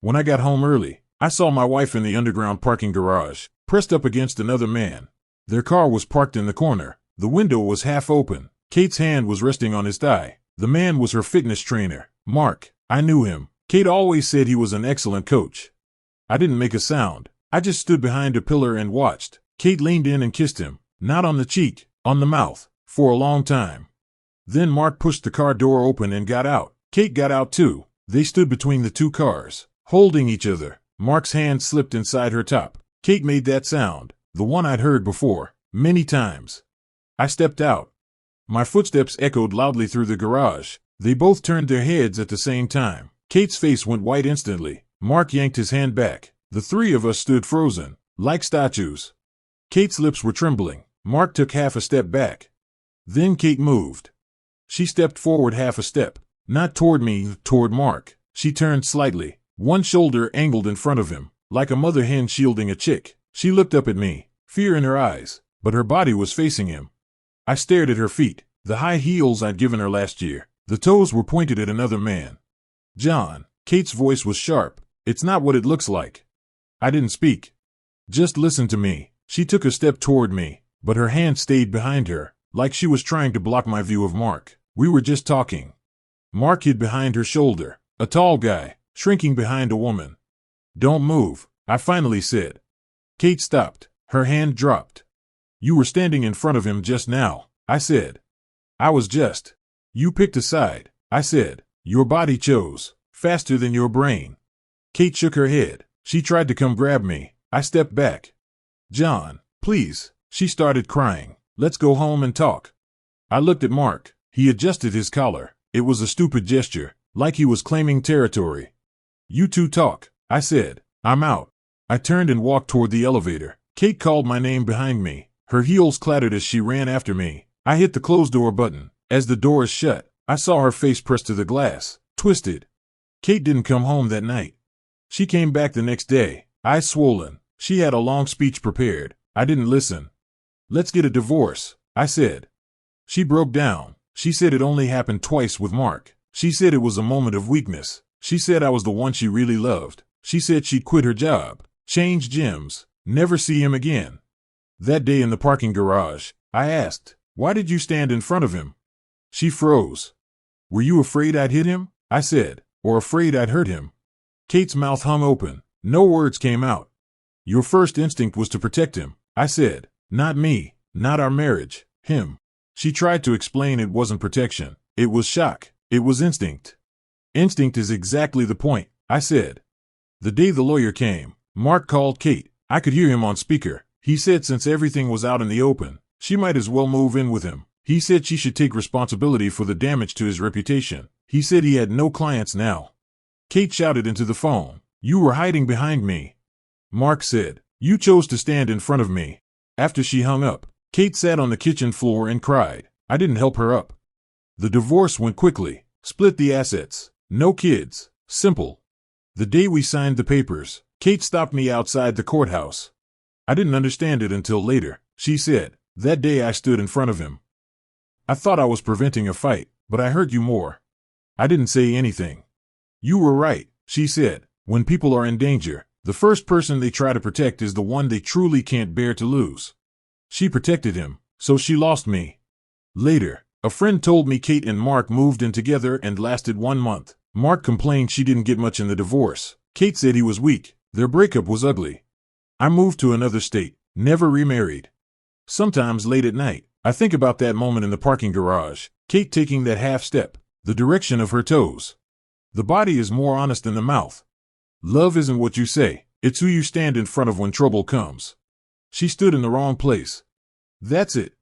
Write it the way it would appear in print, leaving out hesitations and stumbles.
When I got home early, I saw my wife in the underground parking garage, pressed up against another man. Their car was parked in the corner. The window was half open. Kate's hand was resting on his thigh. The man was her fitness trainer, Mark. I knew him. Kate always said he was an excellent coach. I didn't make a sound. I just stood behind a pillar and watched. Kate leaned in and kissed him, not on the cheek, on the mouth, for a long time. Then Mark pushed the car door open and got out. Kate got out too. They stood between the two cars, holding each other. Mark's hand slipped inside her top. Kate made that sound, the one I'd heard before, many times. I stepped out. My footsteps echoed loudly through the garage. They both turned their heads at the same time. Kate's face went white instantly. Mark yanked his hand back. The three of us stood frozen, like statues. Kate's lips were trembling. Mark took half a step back. Then Kate moved. She stepped forward half a step, not toward me, toward Mark. She turned slightly, one shoulder angled in front of him, like a mother hen shielding a chick. She looked up at me, fear in her eyes, but her body was facing him. I stared at her feet, the high heels I'd given her last year. The toes were pointed at another man. John. Kate's voice was sharp. It's not what it looks like. I didn't speak. Just listen to me. She took a step toward me, but her hand stayed behind her, like she was trying to block my view of Mark. We were just talking. Mark hid behind her shoulder, a tall guy, shrinking behind a woman. Don't move, I finally said. Kate stopped. Her hand dropped. You were standing in front of him just now, I said. I was just. You picked a side, I said. Your body chose, faster than your brain. Kate shook her head. She tried to come grab me. I stepped back. John, please. She started crying. Let's go home and talk. I looked at Mark. He adjusted his collar. It was a stupid gesture, like he was claiming territory. You two talk, I said. I'm out. I turned and walked toward the elevator. Kate called my name behind me. Her heels clattered as she ran after me. I hit the closed door button. As the doors shut, I saw her face pressed to the glass, twisted. Kate didn't come home that night. She came back the next day, eyes swollen. She had a long speech prepared. I didn't listen. Let's get a divorce, I said. She broke down. She said it only happened twice with Mark. She said it was a moment of weakness. She said I was the one she really loved. She said she'd quit her job, change gyms, never see him again. That day in the parking garage, I asked, why did you stand in front of him? She froze. Were you afraid I'd hit him? I said, or afraid I'd hurt him? Kate's mouth hung open. No words came out. Your first instinct was to protect him, I said. Not me, not our marriage, him. She tried to explain it wasn't protection. It was shock. It was instinct. Instinct is exactly the point, I said. The day the lawyer came, Mark called Kate. I could hear him on speaker. He said since everything was out in the open, she might as well move in with him. He said she should take responsibility for the damage to his reputation. He said he had no clients now. Kate shouted into the phone, you were hiding behind me. Mark said, you chose to stand in front of me. After she hung up, Kate sat on the kitchen floor and cried. I didn't help her up. The divorce went quickly. Split the assets. No kids. Simple. The day we signed the papers, Kate stopped me outside the courthouse. I didn't understand it until later. She said, that day I stood in front of him. I thought I was preventing a fight, but I hurt you more. I didn't say anything. You were right, she said. When people are in danger, the first person they try to protect is the one they truly can't bear to lose. She protected him, so she lost me. Later, a friend told me Kate and Mark moved in together and lasted 1 month. Mark complained she didn't get much in the divorce. Kate said he was weak. Their breakup was ugly. I moved to another state, never remarried. Sometimes late at night, I think about that moment in the parking garage, Kate taking that half step, the direction of her toes. The body is more honest than the mouth. Love isn't what you say, it's who you stand in front of when trouble comes. She stood in the wrong place. That's it.